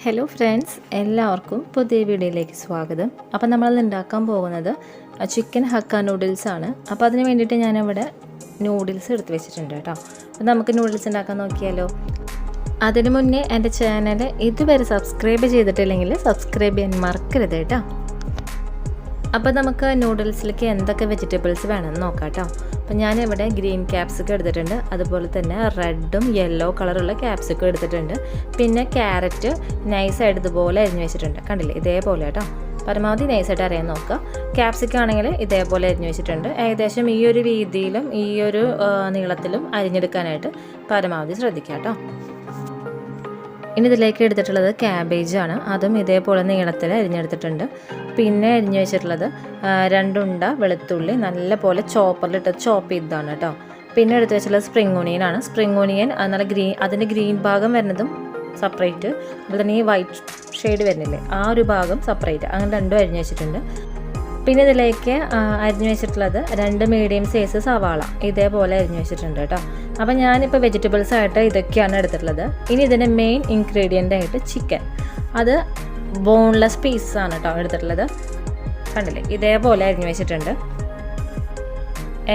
Hello friends, എല്ലാവർക്കും പുതിയ വീഡിയോയിലേക്ക് സ്വാഗതം. അപ്പോൾ നമ്മൾ ഉണ്ടാക്കാൻ പോകുന്നത് ചിക്കൻ ഹക്ക നൂഡിൽസ് ആണ്. അപ്പോൾ അതിന് വേണ്ടിയിട്ട് ഞാനിവിടെ നൂഡിൽസ് എടുത്ത് വെച്ചിട്ടുണ്ട് കേട്ടോ. അപ്പോൾ നമുക്ക് നൂഡിൽസ് ഉണ്ടാക്കാൻ നോക്കിയാലോ. അതിന് മുന്നേ എൻ്റെ ചാനൽ ഇതുവരെ സബ്സ്ക്രൈബ് ചെയ്തിട്ടില്ലെങ്കിൽ സബ്സ്ക്രൈബ് ചെയ്യാൻ മറക്കരുത് കേട്ടോ. അപ്പോൾ നമുക്ക് നൂഡിൽസിലേക്ക് എന്തൊക്കെ വെജിറ്റബിൾസ് വേണമെന്ന് നോക്കാം കേട്ടോ. അപ്പോൾ ഞാനിവിടെ ഗ്രീൻ ക്യാപ്സിക്കം എടുത്തിട്ടുണ്ട്, അതുപോലെ തന്നെ റെഡും യെല്ലോ കളറുള്ള ക്യാപ്സിക്കം എടുത്തിട്ടുണ്ട്. പിന്നെ ക്യാരറ്റ് നൈസായിട്ട് ഇതുപോലെ അരിഞ്ഞ് വെച്ചിട്ടുണ്ട്, കണ്ടില്ലേ, ഇതേപോലെ കേട്ടോ. പരമാവധി നൈസായിട്ട് അറിയാൻ നോക്കുക. ക്യാപ്സിക്കം ആണെങ്കിൽ ഇതേപോലെ അരിഞ്ഞ് വെച്ചിട്ടുണ്ട്. ഏകദേശം ഈ ഒരു രീതിയിലും ഈ ഒരു നീളത്തിലും അരിഞ്ഞെടുക്കാനായിട്ട് പരമാവധി ശ്രദ്ധിക്കുക കേട്ടോ. ഇനി ഇതിലേക്ക് എടുത്തിട്ടുള്ളത് ക്യാബേജ് ആണ്. അതും ഇതേപോലെ നീളത്തിൽ അരിഞ്ഞെടുത്തിട്ടുണ്ട്. പിന്നെ അരിഞ്ഞു വെച്ചിട്ടുള്ളത് 2 ഉണ്ട വെളുത്തുള്ളി നല്ല പോലെ ചോപ്പറിലിട്ട് ചോപ്പ് ചെയ്തതാണ് കേട്ടോ. പിന്നെ എടുത്ത് വെച്ചിട്ടുള്ളത് സ്പ്രിംഗ് ഓണിയൻ ആണ്. സ്പ്രിംഗ് ഓണിയൻ നല്ല അതിൻ്റെ ഗ്രീൻ ഭാഗം വരുന്നതും സെപ്പറേറ്റ്, അതുപോലെ തന്നെ ഈ വൈറ്റ് ഷെയ്ഡ് വരുന്നില്ലേ ആ ഒരു ഭാഗം സെപ്പറേറ്റ്, അങ്ങനെ രണ്ടും അരിഞ്ഞു വെച്ചിട്ടുണ്ട്. പിന്നെ ഇതിലേക്ക് അരിഞ്ഞു വെച്ചിട്ടുള്ളത് 2 മീഡിയം സൈസ് സവാള ഇതേപോലെ അരിഞ്ഞു വെച്ചിട്ടുണ്ട് കേട്ടോ. അപ്പം ഞാനിപ്പോൾ വെജിറ്റബിൾസ് ആയിട്ട് ഇതൊക്കെയാണ് എടുത്തിട്ടുള്ളത്. ഇനി ഇതിൻ്റെ മെയിൻ ഇൻഗ്രീഡിയൻ്റ് ആയിട്ട് ചിക്കൻ, അത് ബോൺലെസ് പീസാണ് കേട്ടോ എടുത്തിട്ടുള്ളത്. കണ്ടില്ലേ, ഇതേപോലെ അരിഞ്ഞു വെച്ചിട്ടുണ്ട്.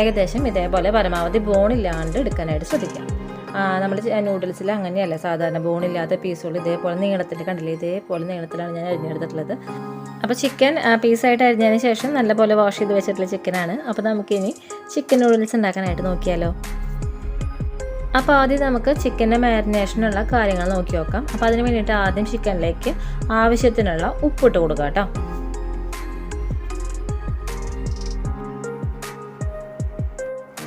ഏകദേശം ഇതേപോലെ പരമാവധി ബോണില്ലാണ്ട് എടുക്കാനായിട്ട് ശ്രദ്ധിക്കാം. നമ്മൾ നൂഡിൽസിൽ അങ്ങനെയല്ല, സാധാരണ ബോണില്ലാത്ത പീസുകൾ ഇതേപോലെ നീളത്തിൽ, കണ്ടില്ലേ, ഇതേപോലെ നീളത്തിലാണ് ഞാൻ അരിഞ്ഞെടുത്തിട്ടുള്ളത്. അപ്പോൾ ചിക്കൻ പീസായിട്ട് അരിഞ്ഞതിന് ശേഷം നല്ലപോലെ വാഷ് ചെയ്ത് വെച്ചിട്ടുള്ള ചിക്കനാണ്. അപ്പോൾ നമുക്കിനി ചിക്കൻ നൂഡിൽസ് ഉണ്ടാക്കാനായിട്ട് നോക്കിയാലോ. അപ്പോൾ ആദ്യം നമുക്ക് ചിക്കൻ്റെ മാരിനേഷനുള്ള കാര്യങ്ങൾ നോക്കി നോക്കാം. അപ്പോൾ അതിന് വേണ്ടിയിട്ട് ആദ്യം ചിക്കനിലേക്ക് ആവശ്യത്തിനുള്ള ഉപ്പിട്ട് കൊടുക്കുക കേട്ടോ.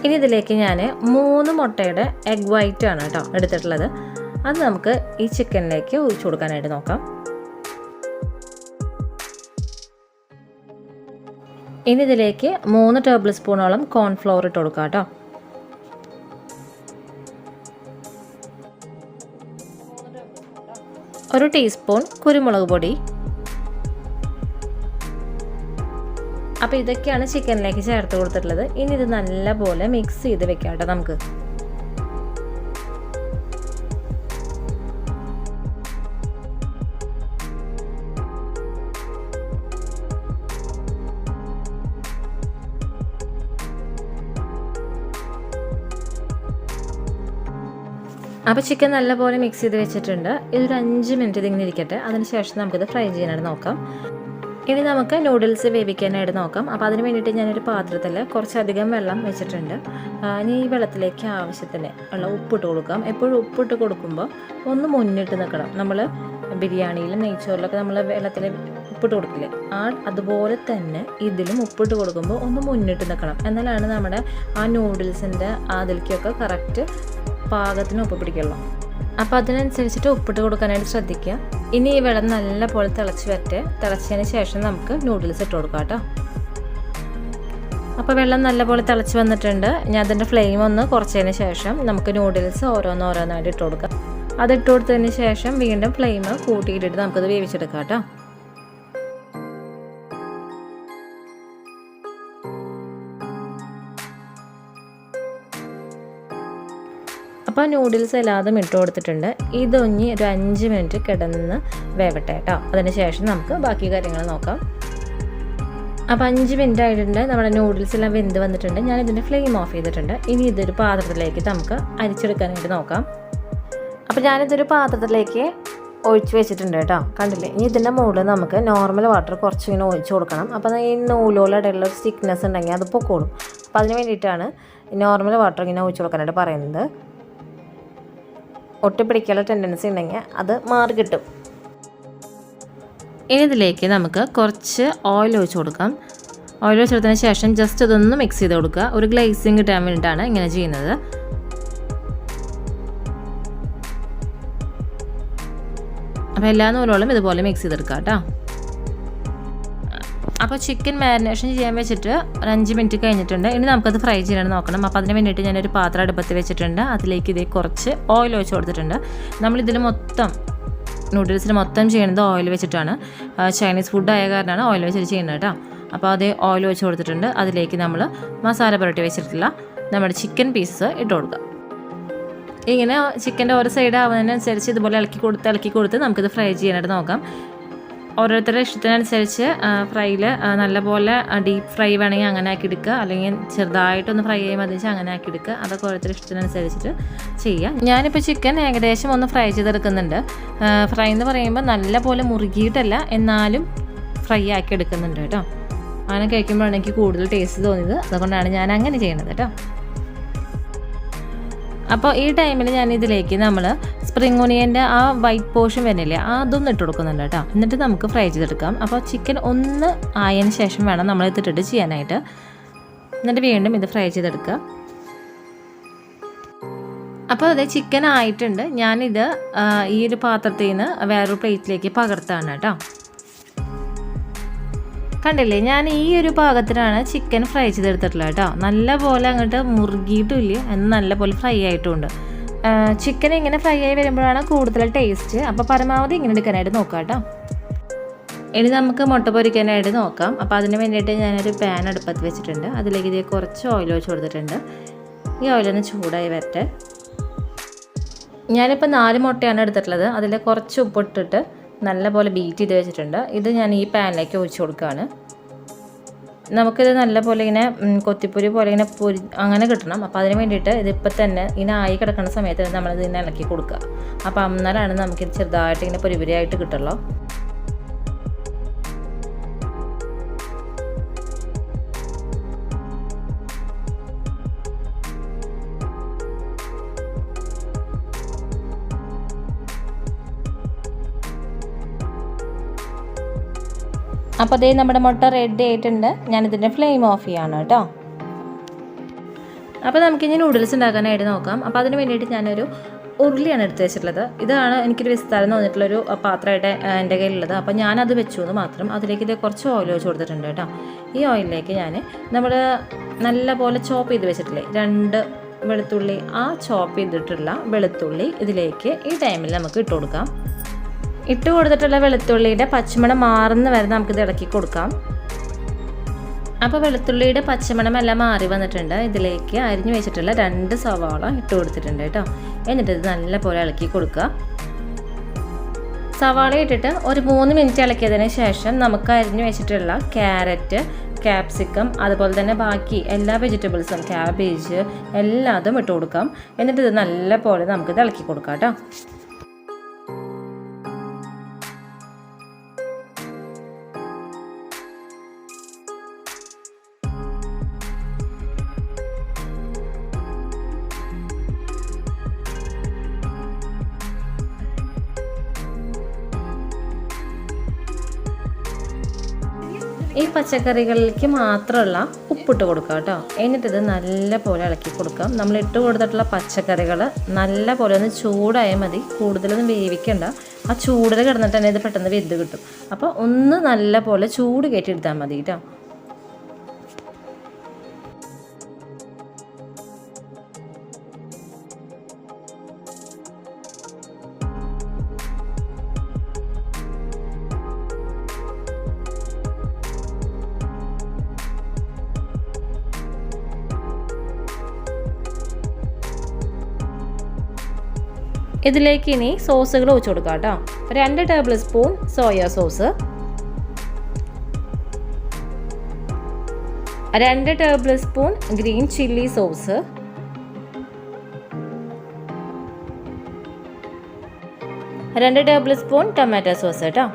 ഇനി ഇതിലേക്ക് ഞാൻ 3 മുട്ടയുടെ എഗ് വൈറ്റ് ആണ് കേട്ടോ എടുത്തിട്ടുള്ളത്. അത് നമുക്ക് ഈ ചിക്കനിലേക്ക് ഒഴിച്ചു കൊടുക്കാനായിട്ട് നോക്കാം. ഇനി ഇതിലേക്ക് 3 ടേബിൾ സ്പൂണോളം കോൺഫ്ലവർ ഇട്ട് കൊടുക്കുക കേട്ടോ. ഒരു ടീസ്പൂൺ കുരുമുളക് പൊടി. അപ്പോൾ ഇതൊക്കെയാണ് ചിക്കനിലേക്ക് ചേർത്ത് കൊടുത്തിട്ടുള്ളത്. ഇനി ഇത് നല്ലപോലെ മിക്സ് ചെയ്ത് വെക്കാം കേട്ടോ നമുക്ക്. അപ്പോൾ ചിക്കൻ നല്ലപോലെ മിക്സ് ചെയ്ത് വെച്ചിട്ടുണ്ട്. ഇതൊരു 5 മിനിറ്റ് ഇതിങ്ങനെ ഇരിക്കട്ടെ. അതിനുശേഷം നമുക്കിത് ഫ്രൈ ചെയ്യാനായിട്ട് നോക്കാം. ഇനി നമുക്ക് നൂഡിൽസ് വേവിക്കാനായിട്ട് നോക്കാം. അപ്പോൾ അതിന് വേണ്ടിയിട്ട് ഞാനൊരു പാത്രത്തിൽ കുറച്ചധികം വെള്ളം വെച്ചിട്ടുണ്ട്. ഇനി ഈ വെള്ളത്തിലേക്ക് ആവശ്യത്തിന് ഉള്ള ഉപ്പിട്ട് കൊടുക്കാം. എപ്പോഴും ഉപ്പിട്ട് കൊടുക്കുമ്പോൾ ഒന്ന് മുന്നിട്ട് നിൽക്കണം. നമ്മൾ ബിരിയാണിയിലും നെയ്ച്ചോറിലൊക്കെ നമ്മൾ വെള്ളത്തിൽ ഉപ്പിട്ട് കൊടുക്കില്ലേ, അതുപോലെ തന്നെ ഇതിലും ഉപ്പിട്ട് കൊടുക്കുമ്പോൾ ഒന്ന് മുന്നിട്ട് നിൽക്കണം. എന്നാലാണ് നമ്മുടെ ആ നൂഡിൽസിൻ്റെ അതിലേക്കൊക്കെ കറക്റ്റ് പാകത്തിന് ഉപ്പ് പിടിക്കുള്ളൂ. അപ്പോൾ അതിനനുസരിച്ചിട്ട് ഉപ്പിട്ട് കൊടുക്കാനായിട്ട് ശ്രദ്ധിക്കുക. ഇനി ഈ വെള്ളം നല്ലപോലെ തിളച്ച് വരട്ടെ. തിളച്ചതിന് ശേഷം നമുക്ക് നൂഡിൽസ് ഇട്ട് കൊടുക്കാം കേട്ടോ. അപ്പോൾ വെള്ളം നല്ലപോലെ തിളച്ച് വന്നിട്ടുണ്ട്. ഞാൻ അതിൻ്റെ ഫ്ലെയിം ഒന്ന് കുറച്ചതിന് ശേഷം നമുക്ക് നൂഡിൽസ് ഓരോന്നോരോന്നായിട്ട് ഇട്ട് കൊടുക്കാം. അത് ഇട്ട് കൊടുത്തതിന് ശേഷം വീണ്ടും ഫ്ലെയിം കൂട്ടിയിട്ടിട്ട് നമുക്കത് വേവിച്ചെടുക്കാം കേട്ടോ. അപ്പോൾ നൂഡിൽസ് എല്ലാതും ഇട്ട് കൊടുത്തിട്ടുണ്ട്. ഇതൊഞ്ഞി ഒരു 5 മിനിറ്റ് കിടന്ന് വേവട്ടെ കേട്ടോ. അതിന് ശേഷം നമുക്ക് ബാക്കി കാര്യങ്ങൾ നോക്കാം. അപ്പോൾ 5 മിനിറ്റ് ആയിട്ടുണ്ട്. നമ്മുടെ നൂഡിൽസ് എല്ലാം വെന്ത് വന്നിട്ടുണ്ട്. ഞാൻ ഇതിൻ്റെ ഫ്ലെയിം ഓഫ് ചെയ്തിട്ടുണ്ട്. ഇനി ഇതൊരു പാത്രത്തിലേക്ക് നമുക്ക് അരിച്ചെടുക്കാനായിട്ട് നോക്കാം. അപ്പോൾ ഞാനിതൊരു പാത്രത്തിലേക്ക് ഒഴിച്ച് വെച്ചിട്ടുണ്ട് കേട്ടോ, കണ്ടില്ലേ. ഇനി ഇതിൻ്റെ മുകളിൽ നമുക്ക് നോർമൽ വാട്ടർ കുറച്ചിങ്ങനെ ഒഴിച്ച് കൊടുക്കണം. അപ്പോൾ ഈ നൂലോലടയുള്ള ഒരു സ്റ്റിക്നെസ് ഉണ്ടെങ്കിൽ അത് പൊക്കോളും. അപ്പോൾ അതിന് വേണ്ടിയിട്ടാണ് നോർമൽ വാട്ടർ ഇങ്ങനെ ഒഴിച്ച് കൊടുക്കാനായിട്ട് പറയുന്നത്. ഒട്ടിപ്പിടിക്കാനുള്ള ടെൻഡൻസി ഉണ്ടെങ്കിൽ അത് മാറി കിട്ടും. ഇനി ഇതിലേക്ക് നമുക്ക് കുറച്ച് ഓയിൽ ഒഴിച്ച് കൊടുക്കാം. ഓയിൽ ഒഴിച്ചെടുത്തതിന് ശേഷം ജസ്റ്റ് ഇതൊന്ന് മിക്സ് ചെയ്ത് കൊടുക്കുക. ഒരു ഗ്ലേസിങ് കിട്ടാൻ വേണ്ടിയിട്ടാണ് ഇങ്ങനെ ചെയ്യുന്നത്. അപ്പോൾ എല്ലാ നൂലോളും ഇതുപോലെ മിക്സ് ചെയ്തെടുക്കാം കേട്ടോ. അപ്പോൾ ചിക്കൻ മാരിനേഷൻ ചെയ്യാൻ വെച്ചിട്ട് 5 മിനിറ്റ് കഴിഞ്ഞിട്ടുണ്ട്. ഇനി നമുക്കത് ഫ്രൈ ചെയ്യാൻ നോക്കണം. അപ്പോൾ അതിന് വേണ്ടിയിട്ട് ഞാനൊരു പാത്രം അടുപ്പത്ത് വെച്ചിട്ടുണ്ട്. അതിലേക്ക് ഇതേ കുറച്ച് ഓയിൽ ഒഴിച്ച് കൊടുത്തിട്ടുണ്ട്. നമ്മളിതിൽ മൊത്തം നൂഡിൽസിൽ മൊത്തം ചെയ്യുന്നത് ഓയിൽ വെച്ചിട്ടാണ്. ചൈനീസ് ഫുഡ് ആയ കാരണമാണ് ഓയിൽ വെച്ചിട്ട് ചെയ്യുന്നത് കേട്ടോ. അപ്പോൾ അതേ ഓയിൽ ഒഴിച്ച് കൊടുത്തിട്ടുണ്ട്. അതിലേക്ക് നമ്മൾ മസാല പുരട്ടി വെച്ചിട്ടുള്ള നമ്മുടെ ചിക്കൻ പീസസ് ഇട്ട് കൊടുക്കുക. ഇങ്ങനെ ചിക്കൻ്റെ ഓരോ സൈഡ് ആവുന്നതിനനുസരിച്ച് ഇതുപോലെ ഇളക്കി കൊടുത്ത് നമുക്കിത് ഫ്രൈ ചെയ്യാനായിട്ട് നോക്കാം. ഓരോരുത്തരുടെ ഇഷ്ടത്തിനനുസരിച്ച് ഫ്രൈയിൽ നല്ലപോലെ ഡീപ്പ് ഫ്രൈ വേണമെങ്കിൽ അങ്ങനെ ആക്കി എടുക്കുക, അല്ലെങ്കിൽ ചെറുതായിട്ടൊന്ന് ഫ്രൈ ചെയ്യുമ്പോൾ വെച്ചാൽ അങ്ങനെ ആക്കി എടുക്കുക. അതൊക്കെ ഓരോരുത്തരുടെ ഇഷ്ടത്തിനനുസരിച്ചിട്ട് ചെയ്യാം. ഞാനിപ്പോൾ ചിക്കൻ ഏകദേശം ഒന്ന് ഫ്രൈ ചെയ്തെടുക്കുന്നുണ്ട്. ഫ്രൈ എന്ന് പറയുമ്പോൾ നല്ലപോലെ മുറുകിയിട്ടല്ല, എന്നാലും ഫ്രൈ ആക്കി എടുക്കുന്നുണ്ട് കേട്ടോ. അങ്ങനെ കഴിക്കുമ്പോഴാണ് എനിക്ക് കൂടുതൽ ടേസ്റ്റ് തോന്നിയത്. അതുകൊണ്ടാണ് ഞാൻ അങ്ങനെ ചെയ്യണത് കേട്ടോ. അപ്പോൾ ഈ ടൈമിൽ ഞാൻ ഇതിലേക്ക് നമ്മൾ സ്പ്രിംഗ് ഒനിയൻ്റെ ആ വൈറ്റ് പോർഷൻ വരുന്നില്ലേ, അതൊന്നും ഇട്ട് കൊടുക്കുന്നുണ്ട് കേട്ടോ. എന്നിട്ട് നമുക്ക് ഫ്രൈ ചെയ്തെടുക്കാം. അപ്പോൾ ചിക്കൻ ഒന്ന് ആയതിന് ശേഷം വേണം നമ്മൾ ഇതിട്ടിട്ട് ചെയ്യാനായിട്ട്. എന്നിട്ട് വീണ്ടും ഇത് ഫ്രൈ ചെയ്തെടുക്കുക. അപ്പോൾ അതേ ചിക്കൻ ആയിട്ടുണ്ട്. ഞാനിത് ഈ ഒരു പാത്രത്തിൽ നിന്ന് വേറൊരു പ്ലേറ്റിലേക്ക് പകർത്താണ് കേട്ടോ. കണ്ടില്ലേ, ഞാൻ ഈ ഒരു പാകത്തിനാണ് ചിക്കൻ ഫ്രൈ ചെയ്തെടുത്തിട്ടുള്ളത് കേട്ടോ. നല്ല പോലെ അങ്ങോട്ട് മുറുകിയിട്ടുമില്ല, എന്നാൽ നല്ല പോലെ ഫ്രൈ ആയിട്ടുമുണ്ട്. ചിക്കൻ ഇങ്ങനെ ഫ്രൈ ആയി വരുമ്പോഴാണ് കൂടുതൽ ടേസ്റ്റ്. അപ്പോൾ പരമാവധി ഇങ്ങനെ എടുക്കാനായിട്ട് നോക്കാം കേട്ടോ. ഇനി നമുക്ക് മുട്ട പൊരിക്കാനായിട്ട് നോക്കാം. അപ്പോൾ അതിന് വേണ്ടിയിട്ട് ഞാനൊരു പാൻ അടുപ്പത്ത് വെച്ചിട്ടുണ്ട്. അതിലേക്ക് ഇത് കുറച്ച് ഓയിൽ ഒഴിച്ച് കൊടുത്തിട്ടുണ്ട്. ഈ ഓയിലൊന്ന് ചൂടായി വരട്ടെ. ഞാനിപ്പോൾ 4 മുട്ടയാണ് എടുത്തിട്ടുള്ളത്. അതിൽ കുറച്ച് ഉപ്പിട്ടിട്ട് നല്ലപോലെ ബീറ്റ് ചെയ്ത് വെച്ചിട്ടുണ്ട്. ഇത് ഞാൻ ഈ പാനിലേക്ക് ഒഴിച്ച് കൊടുക്കുകയാണ്. നമുക്കിത് നല്ലപോലെ ഇങ്ങനെ കൊത്തിപ്പൊരി പോലെ ഇങ്ങനെ അങ്ങനെ കിട്ടണം. അപ്പോൾ അതിന് വേണ്ടിയിട്ട് ഇതിപ്പോൾ തന്നെ ഇങ്ങനെ ആയി കിടക്കുന്ന സമയത്ത് നമ്മളിത് ഇങ്ങനെ ഇളക്കി കൊടുക്കുക. അപ്പോൾ അന്നാലാണ് നമുക്കിത് ചെറുതായിട്ട് ഇങ്ങനെ പൊരിപൊരിയായിട്ട് കിട്ടുള്ളൂ. അപ്പോൾ അതേ നമ്മുടെ മുട്ട റെഡി ആയിട്ടുണ്ട്. ഞാനിതിൻ്റെ ഫ്ലെയിം ഓഫ് ചെയ്യാണ് കേട്ടോ. അപ്പോൾ നമുക്കിനി നൂഡിൽസ് ഉണ്ടാക്കാനായിട്ട് നോക്കാം. അപ്പോൾ അതിന് വേണ്ടിയിട്ട് ഞാനൊരു ഉരുളിയാണ് എടുത്ത് വെച്ചിട്ടുള്ളത്. ഇതാണ് എനിക്കൊരു വിസ്താരം തോന്നിയിട്ടുള്ളൊരു പാത്രമായിട്ട് എൻ്റെ കയ്യിലുള്ളത്. അപ്പോൾ ഞാനത് വെച്ചു എന്ന് മാത്രം. അതിലേക്ക് ഇത് കുറച്ച് ഓയിൽ ഒഴിച്ച് കൊടുത്തിട്ടുണ്ട് കേട്ടോ. ഈ ഓയിലിലേക്ക് ഞാൻ നമ്മൾ നല്ല പോലെ ചോപ്പ് ചെയ്ത് വെച്ചിട്ടില്ലേ 2 വെളുത്തുള്ളി, ആ ചോപ്പ് ചെയ്തിട്ടുള്ള വെളുത്തുള്ളി ഇതിലേക്ക് ഈ ടൈമിൽ നമുക്ക് ഇട്ട് കൊടുക്കാം. ഇട്ട് കൊടുത്തിട്ടുള്ള വെളുത്തുള്ളിയുടെ പച്ചമണം മാറുന്ന വരെ നമുക്കിത് ഇളക്കി കൊടുക്കാം. അപ്പോൾ വെളുത്തുള്ളിയുടെ പച്ചമണം എല്ലാം മാറി വന്നിട്ടുണ്ട്. ഇതിലേക്ക് അരിഞ്ഞു വെച്ചിട്ടുള്ള 2 സവാള ഇട്ട് കൊടുത്തിട്ടുണ്ട് കേട്ടോ. എന്നിട്ട് ഇത് നല്ലപോലെ ഇളക്കി കൊടുക്കുക. സവാള ഇട്ടിട്ട് ഒരു 3 മിനിറ്റ് ഇളക്കിയതിന് ശേഷം നമുക്ക് അരിഞ്ഞു വെച്ചിട്ടുള്ള ക്യാരറ്റ്, capsicum, അതുപോലെ തന്നെ ബാക്കി എല്ലാ വെജിറ്റബിൾസും, cabbage എല്ലാതും ഇട്ട് കൊടുക്കാം. എന്നിട്ട് ഇത് നല്ലപോലെ നമുക്കിത് ഇളക്കി കൊടുക്കാം കേട്ടോ. ഈ പച്ചക്കറികളിലേക്ക് മാത്രമുള്ള ഉപ്പിട്ട് കൊടുക്കുക കേട്ടോ. എന്നിട്ടിത് നല്ല പോലെ ഇളക്കി കൊടുക്കാം. നമ്മൾ ഇട്ട് കൊടുത്തിട്ടുള്ള പച്ചക്കറികൾ നല്ല പോലെ ഒന്ന് ചൂടായാൽ മതി, കൂടുതലൊന്നും വേവിക്കണ്ട. ആ ചൂടിൽ കിടന്നിട്ട് തന്നെ ഇത് പെട്ടെന്ന് വെന്ത് കിട്ടും. അപ്പോൾ ഒന്ന് നല്ല പോലെ ചൂട് കയറ്റിയെടുത്താൽ മതി കേട്ടോ. ഇതിലേക്ക് ഇനി സോസുകൾ ഒഴിച്ചു കൊടുക്കാം കേട്ടോ. 2 table spoon soya sauce, 2 table spoon green chilli sauce, 2 table spoon tomato sauce കേട്ടോ.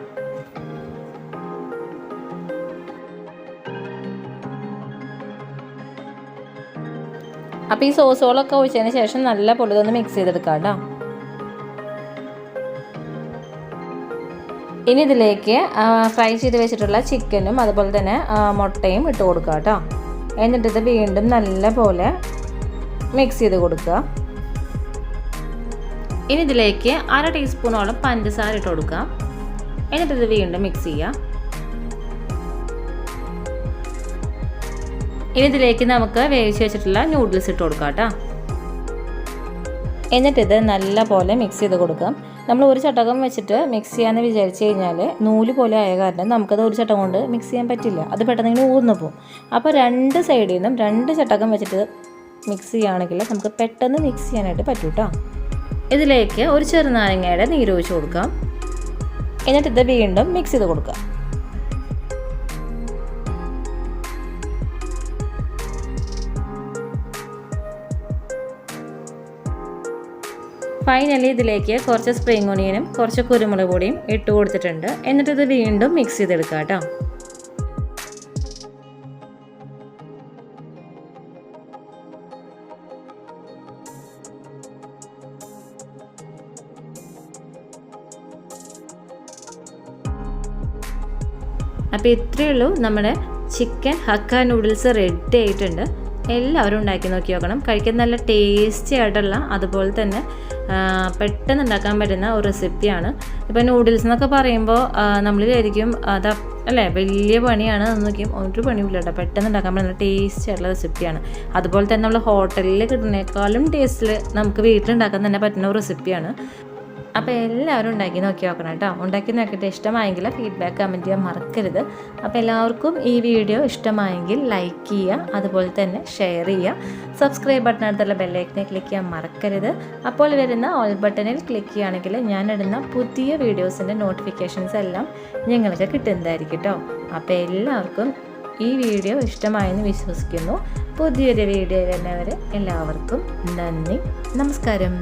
അപ്പോൾ ഈ സോസുകളൊക്കെ ഒഴിച്ചതിന് ശേഷം നല്ല പോലെ ഇതൊന്ന് മിക്സ് ചെയ്തെടുക്കാം കേട്ടോ. ഇനി ഇതിലേക്ക് ഫ്രൈ ചെയ്ത് വെച്ചിട്ടുള്ള ചിക്കനും അതുപോലെ തന്നെ മുട്ടയും ഇട്ട് കൊടുക്കുക കേട്ടോ. എന്നിട്ടിത് വീണ്ടും നല്ല പോലെ മിക്സ് ചെയ്ത് കൊടുക്കുക. ഇനി ഇതിലേക്ക് 1/2 ടീസ്പൂണോളം പഞ്ചസാര ഇട്ട് കൊടുക്കുക. എന്നിട്ടിത് വീണ്ടും മിക്സ് ചെയ്യുക. ഇനി ഇതിലേക്ക് നമുക്ക് വേവിച്ച് വെച്ചിട്ടുള്ള നൂഡിൽസ് ഇട്ട് കൊടുക്കാം കേട്ടോ. എന്നിട്ടിത് നല്ല പോലെ മിക്സ് ചെയ്ത് കൊടുക്കാം. നമ്മൾ ഒരു ചട്ടകം വെച്ചിട്ട് മിക്സ് ചെയ്യാമെന്ന് വിചാരിച്ചു കഴിഞ്ഞാൽ നൂല് പോലെ ആയ കാരണം നമുക്കത് ഒരു ചട്ടകം കൊണ്ട് മിക്സ് ചെയ്യാൻ പറ്റില്ല. അത് പെട്ടെന്ന് ഇങ്ങനെ ഊർന്നു പോകും. അപ്പോൾ 2 സൈഡിൽ നിന്നും 2 ചട്ടകം വെച്ചിട്ട് മിക്സ് ചെയ്യുകയാണെങ്കിൽ നമുക്ക് പെട്ടെന്ന് മിക്സ് ചെയ്യാനായിട്ട് പറ്റും കേട്ടോ. ഇതിലേക്ക് ഒരു ചെറുനാരങ്ങയുടെ നീര് ഒഴിച്ച് കൊടുക്കാം. എന്നിട്ട് ഇത് വീണ്ടും മിക്സ് ചെയ്ത് കൊടുക്കാം. ഫൈനലി ഇതിലേക്ക് കുറച്ച് സ്പ്രിംഗ് ഓണിയനും കുറച്ച് കുരുമുളക് പൊടിയും ഇട്ട് കൊടുത്തിട്ടുണ്ട്. എന്നിട്ട് ഇത് വീണ്ടും മിക്സ് ചെയ്തെടുക്കാം കേട്ടോ. അപ്പോൾ ഇത്രയേ ഉള്ളൂ, നമ്മുടെ ചിക്കൻ ഹക്ക നൂഡിൽസ് റെഡി ആയിട്ടുണ്ട്. എല്ലാവരും ഉണ്ടാക്കി നോക്കി നോക്കണം. കഴിക്കാൻ നല്ല ടേസ്റ്റി ആയിട്ടുള്ള, അതുപോലെ തന്നെ പെട്ടെന്ന് ഉണ്ടാക്കാൻ പറ്റുന്ന ഒരു റെസിപ്പിയാണ്. ഇപ്പോൾ നൂഡിൽസ് എന്നൊക്കെ പറയുമ്പോൾ നമ്മൾ വിചാരിക്കും അത് അല്ലേ വലിയ പണിയാണ് എന്നൊക്കെയും. ഒരു പണിയില്ല കേട്ടോ, പെട്ടെന്ന് ഉണ്ടാക്കാൻ പറ്റുന്ന ടേസ്റ്റി ആയിട്ടുള്ള റെസിപ്പിയാണ്. അതുപോലെ തന്നെ നമ്മൾ ഹോട്ടലിൽ കിട്ടുന്നതിനേക്കാളും ടേസ്റ്റിൽ നമുക്ക് വീട്ടിലുണ്ടാക്കാൻ തന്നെ പറ്റുന്ന ഒരു റെസിപ്പിയാണ്. അപ്പോൾ എല്ലാവരും ഉണ്ടാക്കി നോക്കി നോക്കണം കേട്ടോ. ഉണ്ടാക്കി നോക്കിയിട്ട് ഇഷ്ടമായെങ്കിൽ ഫീഡ്ബാക്ക് കമൻറ്റ് ചെയ്യാൻ മറക്കരുത്. അപ്പോൾ എല്ലാവർക്കും ഈ വീഡിയോ ഇഷ്ടമായെങ്കിൽ ലൈക്ക് ചെയ്യുക, അതുപോലെ തന്നെ ഷെയർ ചെയ്യുക. സബ്സ്ക്രൈബ് ബട്ടണടുത്തുള്ള ബെല്ലൈക്കനെ ക്ലിക്ക് ചെയ്യാൻ മറക്കരുത്. അപ്പോൾ വരുന്ന ഓൾ ബട്ടണിൽ ക്ലിക്ക് ചെയ്യുകയാണെങ്കിൽ ഞാനിടുന്ന പുതിയ വീഡിയോസിൻ്റെ നോട്ടിഫിക്കേഷൻസ് എല്ലാം നിങ്ങൾക്ക് കിട്ടുന്നതായിരിക്കും കേട്ടോ. അപ്പോൾ എല്ലാവർക്കും ഈ വീഡിയോ ഇഷ്ടമായെന്ന് വിശ്വസിക്കുന്നു. പുതിയൊരു വീഡിയോ വരുന്നവരെ എല്ലാവർക്കും നന്ദി, നമസ്കാരം.